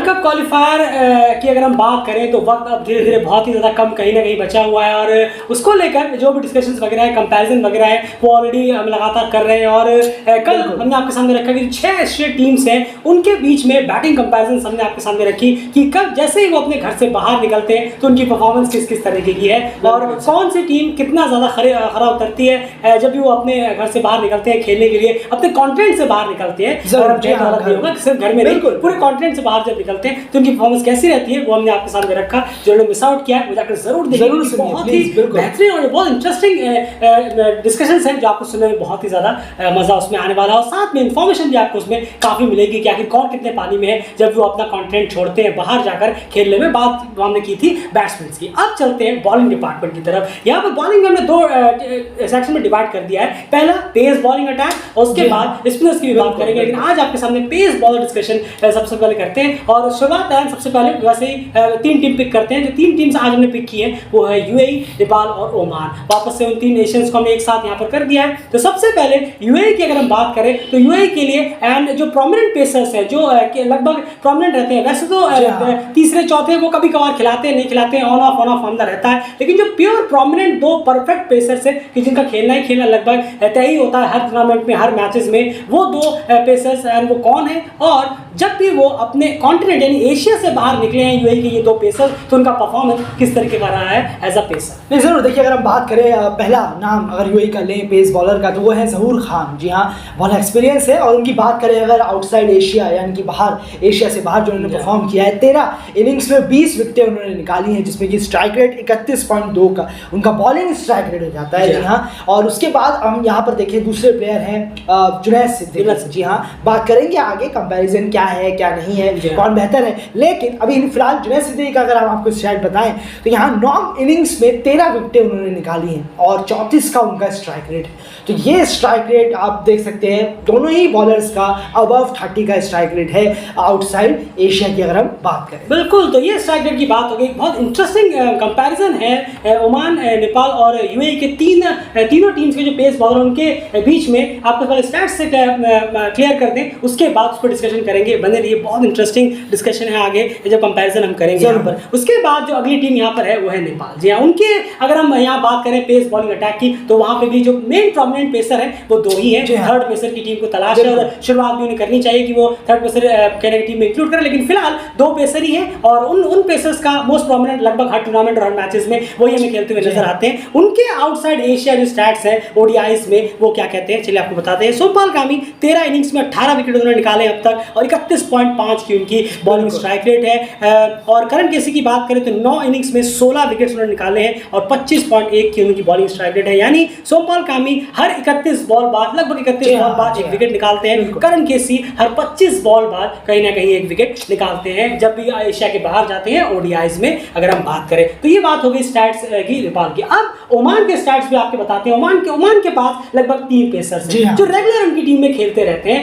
Cup qualifier की अगर हम बात करें तो वक्त अब धीरे धीरे बहुत ही ज़्यादा कम कहीं ना कहीं बचा हुआ है और उसको लेकर जो भी डिस्कशंस वगैरह है, कंपैरिजन वगैरह है, वो ऑलरेडी हम लगातार कर रहे हैं। और कल हमने आपके सामने रखा कि 6 एशियन टीम्स हैं, उनके बीच में बैटिंग कंपैरिजन हमने आपके सामने रखी कि कब जैसे ही वो अपने घर से बाहर निकलते हैं तो उनकी परफॉर्मेंस किस किस तरीके की है और कौन सी टीम कितना ज़्यादा खरा उतरती है जब भी वो अपने घर से बाहर निकलते हैं खेलने के लिए, अपने कॉन्टिनेंट से बाहर निकलते हैं। सिर्फ घर में नहीं, पूरे कॉन्टिनेंट से बाहर जब निकलते हैं तो उनकी परफॉर्मेंस कैसी रहती है वो हमने आपके सामने रखा। जो लोग मिस आउट किया है वो जाकर जरूर देखिए, बहुत ही बेहतरीन और बहुत इंटरेस्टिंग डिस्कशंस हैं जो आपको सुनने में बहुत ही ज़्यादा मज़ा उसमें आने वाला है और साथ में इन्फॉर्मेशन भी आपको उसमें काफ़ी मिलेगी कि आखिर कौन कितने पानी में है जब वो अपना कॉन्टिनेंट छोड़ते हैं बाहर जाकर खेलने में। बात हमने की थी बैट्समैन की, अब चलते हैं बॉलिंग डिपार्टमेंट की तरफ। यहाँ पर बॉलिंग में हमने 2 सेक्शन में डिवाइड कर दिया है, पहला पेस बॉलिंग अटैक और उसके बाद स्पिनर्स की भी बात करेंगे। लेकिन आज आपके सामने पेस बॉलर डिस्कशन सबसे पहले करते हैं और शुरुआत है सबसे पहले वैसे ही 3 टीम पिक करते हैं। जो 3 टीम्स आज हमने पिक की है वो है यूएई, नेपाल और ओमान। वापस से उन 3 नेशंस को हमने एक साथ यहाँ पर कर दिया है। तो सबसे पहले यूएई की अगर हम बात करें तो यूएई के लिए एंड जो प्रोमिनेंट पेसर्स हैं जो लगभग प्रोमिनेंट रहते हैं, वैसे तो तीसरे चौथे वो कभी कभार खिलाते हैं नहीं खिलाते हैं, ऑन ऑफ आमदा रहता है, लेकिन जो प्योर प्रोमिनेंट 2 परफेक्ट पेसर्स है कि जिनका खेलना ही खेलना लगभग तय ही होता है हर टूर्नामेंट में हर मैचेस में, वो 2 पेसर्स एंड वो कौन है और जब भी वो अपने कॉन्टिनेंट यानी एशिया से बाहर निकले हैं यूएई के ये 2 पेसर तो उनका परफॉर्मेंस किस तरीके का रहा है एज अ पेसर। नहीं जरूर देखिए, अगर हम बात करें पहला नाम अगर यूएई का लें पेस बॉलर का तो वो है ज़हूर खान। जी हाँ, बहुत एक्सपीरियंस है। और उनकी बात करें अगर आउटसाइड एशिया यानी कि बाहर एशिया से बाहर जो उन्होंने परफॉर्म किया है, 13 इनिंग्स में 20 विकेटें उन्होंने निकाली हैं जिसमें कि स्ट्राइक रेट 31.2 का उनका बॉलिंग स्ट्राइक रेट हो जाता है। जी हाँ, और उसके बाद हम यहाँ पर देखें दूसरे प्लेयर हैं जुनैद सिद्दीकी। जी हाँ, बात करेंगे आगे कंपैरिजन क्या है क्या नहीं है, कौन बेहतर है, लेकिन अभी फिलहाल जुनैद सिद्दीकी का अगर हम आपको स्टैट बताएं तो यहाँ 9 इनिंग्स में 13 विकेटें उन्होंने निकाली हैं और 34 का उनका स्ट्राइक रेट है। तो ये स्ट्राइक रेट आप देख सकते हैं दोनों ही बॉलर्स का अबव 30 का स्ट्राइक रेट है आउटसाइड एशिया की अगर हम बात करें। बिल्कुल, तो ये स्ट्राइक रेट की बात हो गई। बहुत इंटरेस्टिंग कंपैरिजन है ओमान, नेपाल और यूएई के तीनों टीम्स के जो पेस बॉलर उनके बीच में। आपको पहले स्टैट्स से क्लियर कर दें, उसके बाद उस पर डिस्कशन करेंगे। बने रहिए, बहुत इंटरेस्टिंग डिस्कशन है आगे जब कंपैरिजन हम करेंगे यहाँ पर। उसके बाद जो अगली टीम यहाँ पर है वो है नेपाल। जी हाँ, उनके अगर हम यहाँ बात करें पेस बॉलिंग अटैक की तो वहाँ पे भी जो मेन प्रोमिनेंट पेसर है वो 2 ही हैं। थर्ड पेसर की टीम को तलाश है और शुरुआत भी उन्हें करनी चाहिए कि वो थर्ड पेसर कहने की टीम में इंक्लूड करें, लेकिन फिलहाल 2 पेसर ही हैं और उन पेसर्स का मोस्ट प्रोमिनेंट लगभग हर टूर्नामेंट और हर मैचेस में वही हमें खेलते हुए नजर आते हैं। उनके आउटसाइड एशिया जो स्टैट्स हैं ओडीआईस में वो क्या कहते हैं चलिए आपको बताते हैं। सोमपाल कामी 13 इनिंग्स में 18 विकेट उन्होंने निकाले अब तक और 31.5 की उनकी बॉलिंग स्ट्राइक रेट है। और करण केसी की बात करें तो 9 इनिंग्स में 16 विकेट्स उन्होंने निकाले हैं और 25.1 की उनकी बॉलिंग स्ट्राइक रेट है। यानी सोमपाल कामी हर 31 बॉल बाद लगभग 31 बॉल बाद 1 विकेट निकालते हैं। करण केसी हर 25 बॉल बाद कहीं ना कहीं 1 विकेट निकालते हैं जब भी एशिया के बाहर जाते हैं ओडीआईस में अगर हम बात करें। तो ये बात हो गई स्टैट्स की नेपाल की। अब ओमान के स्टैट्स भी आपके बताते हैं। ओमान के पास लगभग 3 पेसर्स हैं जो रेगुलर उनकी टीम में खेलते रहते हैं।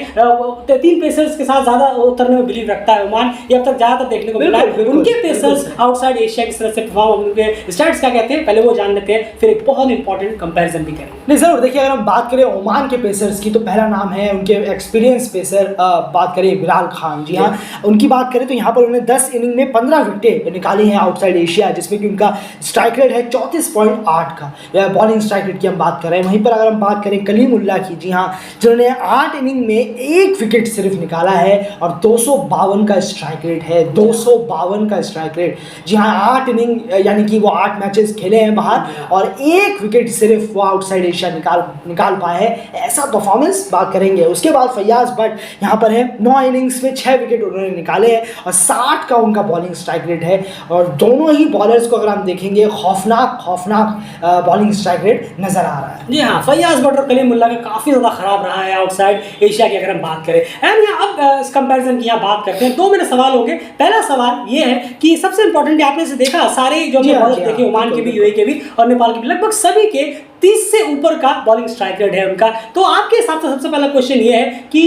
3 पेसर्स के साथ ज्यादा उतरने में बिलीव रखता है ओमान, ये अब तक ज्यादातर देखने को मिला है। उनके पेसर्स आउटसाइड एशिया किस तरह से परफॉर्म, उनके स्टैट्स क्या कहते हैं पहले वो जान लेते हैं, फिर एक बहुत इंपॉर्टेंट कंपैरिजन भी करेंगे। नहीं जरूर देखिए, अगर हम बात करें ओमान के पेसर्स की तो पहला नाम है उनके एक्सपीरियंस पेसर बात करें बिलाल खान। जी हाँ, उनकी बात करें तो यहाँ पर उन्होंने 10 इनिंग में 15 विकेटें निकाली हैं आउटसाइड एशिया जिसमें कि उनका स्ट्राइक रेट है 34.8 का बॉलिंग स्ट्राइक रेट की हम बात कर रहे हैं। वहीं पर अगर हम बात करें कलीमुल्लाह की, जी हाँ, जिन्होंने 8 इनिंग में 1 विकेट सिर्फ निकाला है और 252 का स्ट्राइक रेट है। 252 का स्ट्राइक रेट। जी हाँ, 8 इनिंग यानी कि वो 8 मैचेस खेले हैं बाहर और 1 विकेट सिर्फ वो आउटसाइड एशिया निकाल पाए हैं। ऐसा परफॉर्मेंस बात करेंगे। उसके बाद फैयाज भट्ट यहाँ पर है, 9 इनिंग्स में 6 विकेट उन्होंने निकाले हैं और 60 का उनका बॉलिंग स्ट्राइक रेट है। और दोनों ही बॉलर्स को अगर हम देखेंगे खौफनाक बॉलिंग स्ट्राइक रेट नजर आ रहा है। जी हाँ, फैयाज भट्ट और कलीमुल्लाह का काफी ज्यादा खराब रहा है आउटसाइड एशिया की अगर हम बात करें। एंड अब इस कंपैरिजन की यहाँ बात करते हैं। 2 मेरे सवाल होंगे। पहला सवाल ये है कि सबसे इंपॉर्टेंट आपने से देखा सारे जो बॉलर्स देखे ओमान के भी यूएई के भी और नेपाल के भी लगभग सभी के 30 से ऊपर का बॉलिंग स्ट्राइक रेट है उनका। तो आपके हिसाब से सबसे पहला क्वेश्चन ये है कि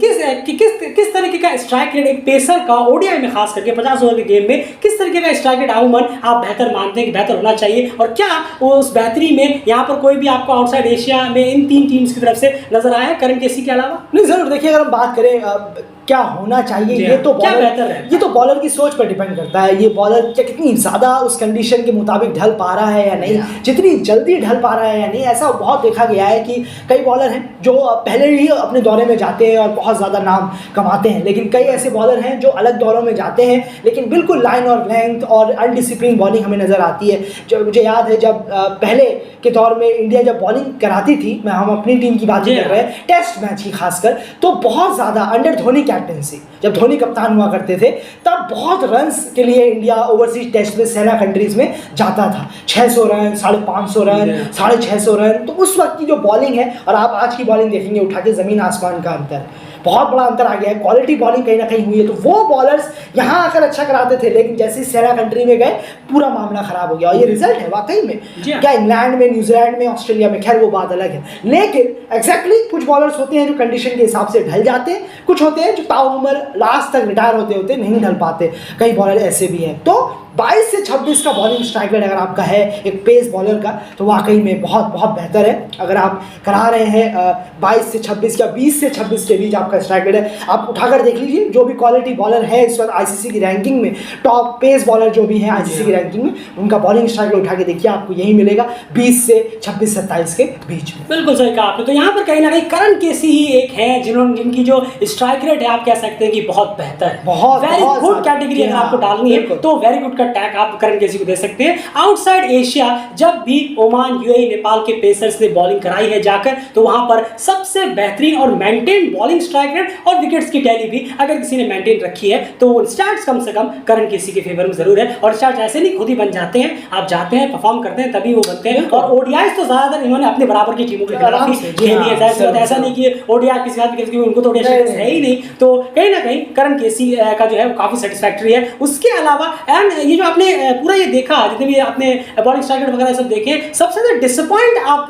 किस तरीके का स्ट्राइक रेट एक पेसर का ओडीआई में खास करके 50 ओवर के गेम में किस तरीके का स्ट्राइक रेट अमूमन आप बेहतर मानते हैं कि बेहतर होना चाहिए, और क्या उस बेहतरी में यहाँ पर कोई भी आपको आउटसाइड एशिया में इन 3 टीम्स की तरफ से नजर आया करण केसी के अलावा? नहीं जरूर, देखिए अगर हम बात करें क्या होना चाहिए, ये तो क्या बेहतर है, ये तो बॉलर की सोच पर डिपेंड करता है। ये बॉलर क्या कितनी ज़्यादा उस कंडीशन के मुताबिक ढल पा रहा है या नहीं, जितनी जल्दी ढल पा रहा है या नहीं। ऐसा बहुत देखा गया है कि कई बॉलर हैं जो पहले ही अपने दौरे में जाते हैं और बहुत ज़्यादा नाम कमाते हैं, लेकिन कई ऐसे बॉलर हैं जो अलग दौरों में जाते हैं लेकिन बिल्कुल लाइन और लेंथ और अनडिसिप्लिन बॉलिंग हमें नज़र आती है। जो मुझे याद है जब पहले के दौर में इंडिया जब बॉलिंग कराती थी, हम अपनी टीम की बात कर रहे हैं, टेस्ट मैच की खासकर, तो बहुत ज़्यादा अंडर धोनी कैप्टेंसी, जब धोनी कप्तान हुआ करते थे तब बहुत रन्स के लिए इंडिया ओवरसीज टेस्ट में सेना कंट्रीज में जाता था। 600 रन, 550 रन, 650 रन। तो उस वक्त की जो बॉलिंग है और आप आज की बॉलिंग देखेंगे, उठा के ज़मीन आसमान का अंतर, बहुत बड़ा अंतर आ गया है। क्वालिटी बॉलिंग कहीं ना कहीं हुई है। तो वो बॉलर्स यहाँ आकर अच्छा कराते थे, लेकिन जैसे सेना कंट्री में गए पूरा मामला खराब हो गया। और ये रिजल्ट है वाकई में, क्या इंग्लैंड में, न्यूजीलैंड में, ऑस्ट्रेलिया में, खैर वो बात अलग है, लेकिन एग्जैक्टली कुछ बॉलर्स होते हैं जो कंडीशन के हिसाब से ढल जाते हैं, कुछ होते हैं जो ताउम्र लास्ट तक रिटायर होते नहीं ढल पाते। कई बॉलर ऐसे भी हैं। तो 22 से 26 का बॉलिंग स्ट्राइक रेट अगर आपका है एक पेस बॉलर का, तो वाकई में बहुत बहुत बेहतर है। अगर आप करा रहे हैं 22 से 26 या 20 से 26 के बीच आपका स्ट्राइक रेट है, आप उठाकर देख लीजिए जो भी क्वालिटी बॉलर है इस वक्त आईसीसी की रैंकिंग में, टॉप पेस बॉलर जो भी है आईसीसी की रैंकिंग में, उनका बॉलिंग स्ट्राइक रेट उठा के देखिए, आपको यही मिलेगा 20 से 26-27 के बीच में। बिल्कुल सही कहा आपने। तो यहाँ पर कहीं ना कहीं करण केसी ही एक है जिनकी जो स्ट्राइक रेट है आप कह सकते हैं कि बहुत बेहतर है, बहुत वेरी गुड कैटेगरी अगर आपको डालनी है तो वेरी गुड का टैग आप करण केसी को दे सकते हैं। आउटसाइड एशिया जब भी ओमान, यूएई, नेपाल के पेसर्स ने बॉलिंग कराई है जाकर, तो वहां पर सबसे बेहतरीन और मेंटेन बॉलिंग स्ट्राइक रेट और विकेट्स की टैली भी अगर किसी ने मेंटेन रखी है तो वो स्टार्ट्स कम से कम करण केसी के फेवर में जरूर है। और स्टार्ट्स ऐसे नहीं खुद ही बन जाते हैं, आप जाते हैं परफॉर्म करते हैं तभी वो बनते हैं। और ओडीआई तो ज्यादातर इन्होंने अपने बराबर की टीमों के खिलाफ ही खेली है, ऐसा नहीं कि ओडीआई किसी साथ क्योंकि उनको तो ओडीआई है ही नहीं। तो कहीं ना कहीं करण केसी का जो है वो काफी सेटिस्फैक्टरी है। उसके अलावा एंड ये जो आपने पूरा ये देखा, जितने भी आपने बॉलिंग स्ट्राइक रेट वगैरह सब देखे, सबसे ज्यादा डिसअपॉइंट आप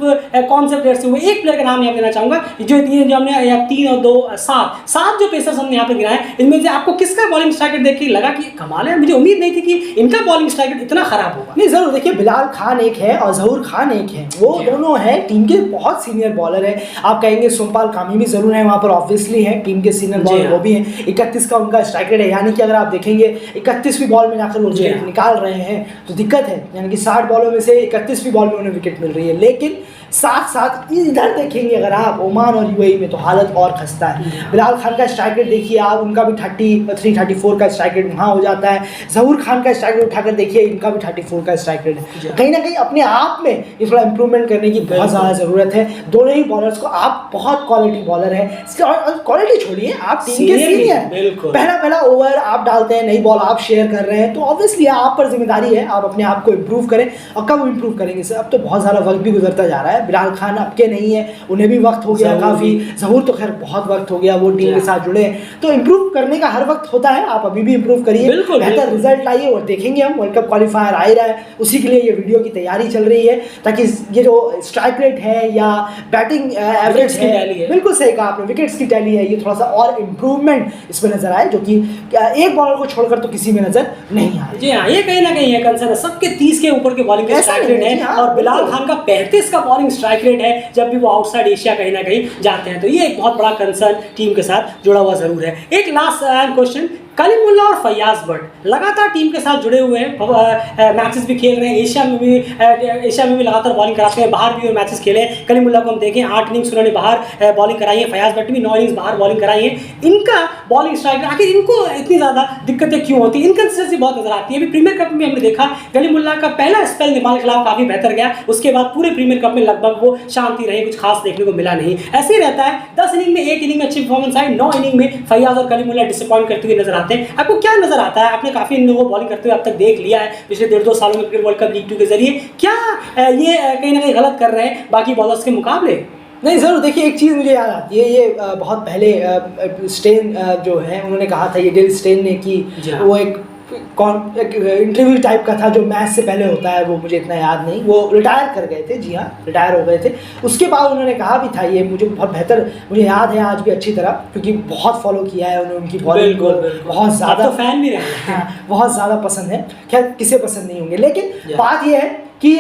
कौन से प्लेयर से हुए? एक प्लेयर का नाम यहाँ देना चाहूंगा, जो हमने 3 और 2 7 जो पेसर्स हमने यहाँ पे गिराए, इनमें से आपको किसका बॉलिंग स्ट्राइक रेट देख के लगा कि कमाल है, मुझे उम्मीद नहीं थी कि इनका बॉलिंग स्ट्राइक रेट इतना खराब होगा? नहीं जरूर, देखिए बिलाल खान एक है और जहूर खान एक है, वो दोनों हैं टीम के बहुत सीनियर बॉलर है। आप कहेंगे सोमपाल कामी भी जरूर है वहाँ पर, ऑब्वियसली है टीम के सीनियर बॉलर, वो भी है। 31 का उनका स्ट्राइक रेट है, यानी कि अगर आप देखेंगे 31वीं बॉल में जाकर वो विकेट निकाल रहे हैं तो दिक्कत है, यानी कि 60 बॉलों में से 31वीं बॉल में उन्हें विकेट मिल रही है। लेकिन साथ साथ इधर देखेंगे अगर आप ओमान और यूएई में, तो हालत और खस्ता है। बिलाल खान का स्ट्राइक रेट देखिए आप, उनका भी 33-34 का स्ट्राइक रेट वहाँ हो जाता है। जहूर खान का स्ट्राइक रेट उठाकर देखिए, इनका भी 34 का स्ट्राइक रेट है। कहीं ना कहीं अपने आप में ये थोड़ा इंप्रूवमेंट करने की बहुत ज़्यादा ज़रूरत है। दोनों ही बॉलर्स को, आप बहुत क्वालिटी बॉलर है, क्वालिटी छोड़िए, आप टीम के सीनियर, पहला ओवर आप डालते हैं, नई बॉल आप शेयर कर रहे हैं, तो ऑब्वियसली आप पर जिम्मेदारी है आप अपने आप को इम्प्रूव करें। और कब इम्प्रूव करेंगे सर? अब तो बहुत ज़्यादा वक्त भी गुजरता जा रहा है। बिलाल खान अब के नहीं है, उन्हें भी वक्त हो गया काफ़ी, जहूर तो खैर बहुत वक्त हो गया वो टीम के साथ जुड़े हैं। तो इम्प्रूव करने का हर वक्त होता है, आप अभी भी इम्प्रूव करिए, बेहतर रिजल्ट लाइए। और देखेंगे हम वर्ल्ड कप क्वालिफायर आ ही रहा है, उसी के लिए ये वीडियो की तैयारी चल रही है, ताकि ये जो स्ट्राइक रेट है या बैटिंग एवरेज है, बिल्कुल सही कहा आपने, विकेट्स की टैली है, ये थोड़ा सा और इम्प्रूवमेंट इसमें नजर आए, जो कि एक बॉलर को छोड़कर तो किसी में नजर नहीं आ रही। जी हाँ, ये कहीं ना कहीं है कंसर्न है। सबके 30 के ऊपर के बॉलिंग का स्ट्राइक रेट है और बिलाल खान का 35 का बॉलिंग स्ट्राइक रेट है जब भी वो आउटसाइड एशिया कहीं ना कहीं जाते हैं। तो ये एक बहुत बड़ा कंसर्न टीम के साथ जुड़ा हुआ जरूर है। एक लास्ट क्वेश्चन, कलीमुल्लाह और फैयाज बट लगातार टीम के साथ जुड़े हुए हैं, मैचेस भी खेल रहे हैं, एशिया में भी लगातार बॉलिंग कराते हैं, बाहर भी वो मैचेस खेले। कलीमुल्लाह को हम देखें 8 इनिंग्स उन्होंने बाहर बॉलिंग कराई है, फैयाज बट भी 9 इनिंग्स बाहर बॉलिंग कराई है। इनका बॉलिंग स्ट्राइक, आखिर इनको इतनी ज़्यादा दिक्कतें क्यों होती हैं? इनकंसिस्टेंसी बहुत नजर आती है। अभी प्रीमियर कप में हमने देखा कलीमुल्लाह का पहला स्पेल नेपाल के खिलाफ काफ़ी बेहतर गया, उसके बाद पूरे प्रीमियर कप में लगभग वो शांति रही, कुछ खास देखने को मिला नहीं। ऐसे ही रहता है, 10 इनिंग में 1 इनिंग में अच्छी परफॉर्मेंस आई, 9 इनिंग में फैयाज और कलीमुल्लाह डिसअपॉइंट करते हुए नजर आते हैं। आपको क्या नजर आता है? आपने काफी इन लोगों को बॉलिंग करते हुए अब तक देख लिया है पिछले 1.5-2 सालों में क्रिकेट वर्ल्ड कप लीग 2 के जरिए, क्या ये कहीं ना कहीं गलत कर रहे हैं बाकी बॉलर्स के मुकाबले? नहीं ज़रूर, देखिए एक चीज़ मुझे याद आती है, ये बहुत पहले स्टेन जो है उन्होंने कहा था, ये डेल स्टेन ने, कि वो एक एक इंटरव्यू टाइप का था जो मैच से पहले होता है, वो मुझे इतना याद नहीं, वो रिटायर कर गए थे, जी हाँ रिटायर हो गए थे। उसके बाद उन्होंने कहा भी था, ये मुझे बहुत बेहतर मुझे याद है आज भी अच्छी तरह, क्योंकि बहुत फॉलो किया है उन्होंने उनकी बॉलिंग को, बहुत ज़्यादा तो फैन भी रहे, हाँ बहुत ज़्यादा पसंद है। खैर किसे पसंद नहीं होंगे, लेकिन बात यह है कि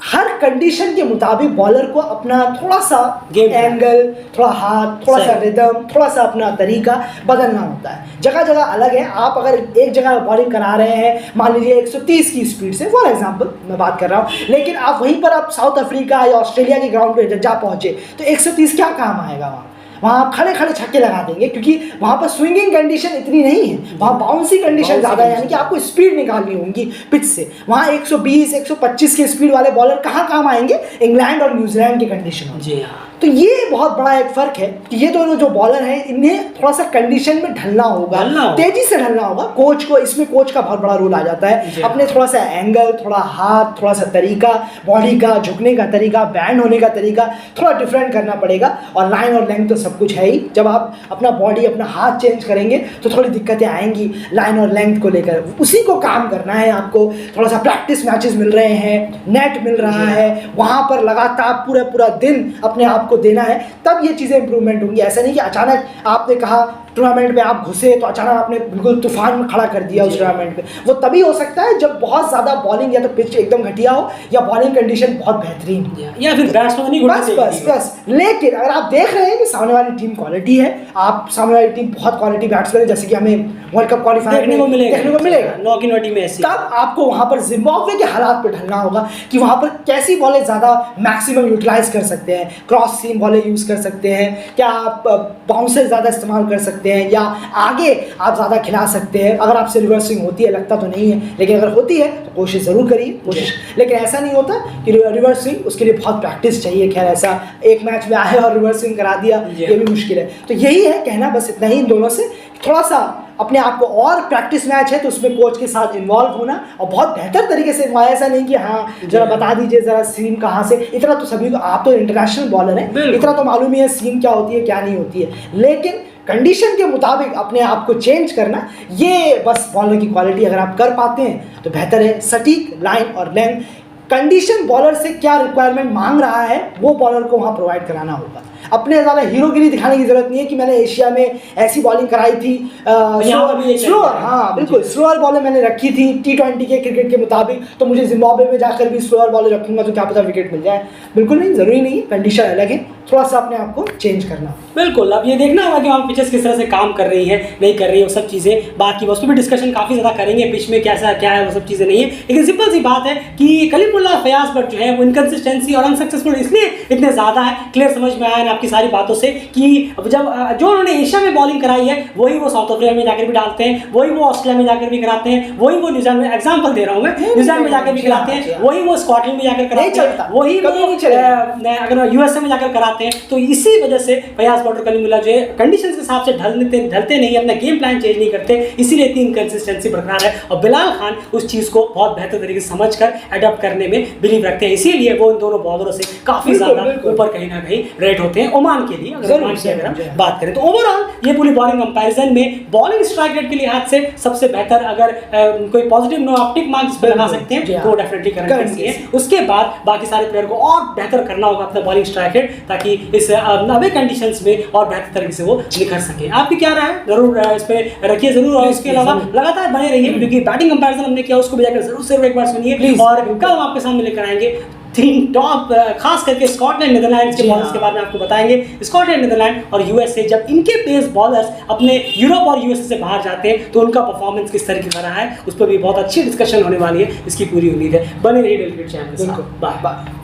हर कंडीशन के मुताबिक बॉलर को अपना थोड़ा सा एंगल, थोड़ा हाथ, थोड़ा सा रिदम, थोड़ा सा अपना तरीका बदलना होता है। जगह जगह अलग है। आप अगर एक जगह बॉलिंग करा रहे हैं, मान लीजिए 130 की स्पीड से, फॉर एग्जांपल मैं बात कर रहा हूँ, लेकिन आप वहीं पर आप साउथ अफ्रीका या ऑस्ट्रेलिया के ग्राउंड पे जा पहुँचे तो 130 क्या काम आएगा वहाँ आप खड़े खड़े छक्के लगा देंगे, क्योंकि वहाँ पर स्विंगिंग कंडीशन इतनी नहीं है, वहाँ बाउंसी कंडीशन ज़्यादा है, यानी कि आपको स्पीड निकालनी होगी पिच से। वहाँ 120 125 के स्पीड वाले बॉलर कहाँ काम आएंगे, इंग्लैंड और न्यूजीलैंड की कंडीशन में। जी हाँ, तो ये बहुत बड़ा एक फ़र्क है कि ये दोनों जो बॉलर हैं इन्हें थोड़ा सा कंडीशन में ढलना होगा, तेज़ी से ढलना होगा। कोच को इसमें कोच का बहुत बड़ा रोल आ जाता है, अपने थोड़ा सा एंगल, थोड़ा हाथ, थोड़ा सा तरीका, बॉडी का झुकने का तरीका, बैंड होने का तरीका थोड़ा डिफरेंट करना पड़ेगा। और लाइन और लेंथ तो सब कुछ है ही, जब आप अपना बॉडी अपना हाथ चेंज करेंगे तो थोड़ी दिक्कतें आएंगी लाइन और लेंथ को लेकर, उसी को काम करना है आपको। थोड़ा सा प्रैक्टिस मैचेस मिल रहे हैं, नेट मिल रहा है, वहाँ पर लगातार पूरा दिन अपने आप को देना है, तब ये चीज़ें इंप्रूवमेंट होंगी। ऐसा नहीं कि अचानक आपने कहा टूर्नामेंट में आप घुसे तो अचानक आपने बिल्कुल तूफान में खड़ा कर दिया उस टूर्नामेंट में। वो तभी हो सकता है जब बहुत ज़्यादा बॉलिंग या तो पिच एकदम घटिया हो या बॉलिंग कंडीशन बहुत बेहतरीन हो, या फिर बैट्समैन बस। लेकिन अगर आप देख रहे हैं कि सामने वाली टीम क्वालिटी है, आप सामने वाली टीम बहुत क्वालिटी बैट्समैन है, जैसे कि हमें वर्ल्ड कप क्वालिफायर देखने को मिलेगा नॉक-इन में ऐसी, तब आपको वहाँ पर जिम्बाब्वे के हालात पर ढलना होगा कि वहाँ पर कैसी बॉलें ज़्यादा मैक्सिमम यूटिलाइज कर सकते हैं, क्रॉस सीम बॉलें यूज़ कर सकते हैं, क्या आप बाउंसर ज़्यादा इस्तेमाल कर सकते हैं, या आगे आप ज़्यादा खिला सकते हैं। अगर आपसे रिवर्स स्विंग होती है, लगता तो नहीं है, लेकिन अगर होती है तो कोशिश ज़रूर करिए, कोशिश। लेकिन ऐसा नहीं होता कि रिवर्स स्विंग, उसके लिए बहुत प्रैक्टिस चाहिए। खैर ऐसा एक मैच में आया और रिवर्स स्विंग करा दिया, ये भी मुश्किल है। तो यही है कहना, बस इतना ही इन दोनों से, थोड़ा सा अपने आप को, और प्रैक्टिस मैच है तो उसमें कोच के साथ इन्वॉल्व होना और बहुत बेहतर तरीके से। ऐसा नहीं कि हाँ जरा बता दीजिए जरा सीम कहाँ से, इतना तो सभी को, आप तो इंटरनेशनल बॉलर हैं, इतना तो मालूम ही है सीम क्या होती है क्या नहीं होती है, लेकिन कंडीशन के मुताबिक अपने आप को चेंज करना, ये बस बॉलर की क्वालिटी अगर आप कर पाते हैं तो बेहतर है। सटीक लाइन और लेंथ, कंडीशन बॉलर से क्या रिक्वायरमेंट मांग रहा है वो बॉलर को वहाँ प्रोवाइड कराना होगा। अपने ज़्यादा हीरोगिरी दिखाने की जरूरत नहीं है कि मैंने एशिया में ऐसी बॉलिंग कराई थी, स्लोअर, हाँ बिल्कुल स्लोअर बॉलर मैंने रखी थी T20 के क्रिकेट के मुताबिक, तो मुझे जिम्बाब्वे में जाकर भी स्लोअर बॉलर रखूंगा तो क्या पता विकेट मिल जाए। बिल्कुल नहीं, ज़रूरी नहीं है, कंडीशन अलग है, थोड़ा सा अपने आप को चेंज करना। बिल्कुल, अब ये देखना होगा कि वहाँ पिचेस किस तरह से काम कर रही है, नहीं कर रही है, वो सब चीज़ें बाकी उस पर भी डिस्कशन काफ़ी ज़्यादा करेंगे, पिच में कैसा क्या है वो सब चीज़ें नहीं है। लेकिन सिंपल सी बात है कि कलीमुल्लाह फयाज बट जो है वो इनकन्सिस्टेंसी और अनसक्सेसफुल इसलिए इतने ज़्यादा है, क्लियर समझ में आया आपकी सारी बातों से कि जब जो उन्होंने एशिया में बॉलिंग कराई है वही वो साउथ अफ्रीका में जाकर भी डालते हैं, वही वो ऑस्ट्रेलिया में जाकर भी कराते हैं, वही वो न्यूजीलैंड में, एग्जाम्पल दे रहा हूँ मैं, न्यूजीलैंड में जाकर भी कराते हैं, वही वो स्कॉटलैंड में जाकर कराते हैं, वही वो अगर यूएसए में जाकर कराते हैं। तो इसी वजह से फयाज बट और कलीमुल्लाह जो है कंडीशंस के हिसाब से ढलते नहीं, अपना गेम प्लान चेंज नहीं करते, इसीलिए इतनी इनकन्सिस्टेंसी बरकरार है। और बिलाल खान उस चीज़ को बहुत बेहतर तरीके से समझकर एडॉप्ट करने में बिलीव रखते हैं, इसीलिए वो इन दोनों बॉलरों से काफ़ी ज़्यादा ऊपर कहीं ना कहीं रेट होते हैं ओमान के लिए। अगर ओमान की अगर हम बात करें तो ओवरऑल ये पूरी बॉलिंग कंपैरिजन में बॉलिंग स्ट्राइक रेट के लिहाज से सबसे बेहतर अगर कोई पॉजिटिव नो ऑप्टिक मार्क्स पे लगा सकते हैं तो डेफिनेटली करेंगे है। उसके बाद बाकी सारे प्लेयर को और बेहतर करना होगा अपना बॉलिंग स्ट्राइक रेट, ताकि इस नए कंडीशंस में और बेहतर तरीके से वो निखर सके। आपकी क्या राय है, जरूर इस पे रखिए जरूर, और इसके अलावा लगातार बने रहिए क्योंकि बैटिंग कंपैरिजन हमने किया उसको भी जाकर जरूर एक बार सुनिए। और कल हम आपके सामने लेकर आएंगे 3 टॉप, खास करके स्कॉटलैंड नीदरलैंड्स के बॉलर्स के बारे में आपको बताएंगे। स्कॉटलैंड नीदरलैंड और यूएसए, जब इनके पेस बॉलर्स अपने यूरोप और यूएसए से बाहर जाते हैं तो उनका परफॉर्मेंस किस तरीके का रहा है, उस पर भी बहुत अच्छी डिस्कशन होने वाली है, इसकी पूरी उम्मीद है। बने रहिए डेली क्रिकेट चैनल के साथ। Bye bye.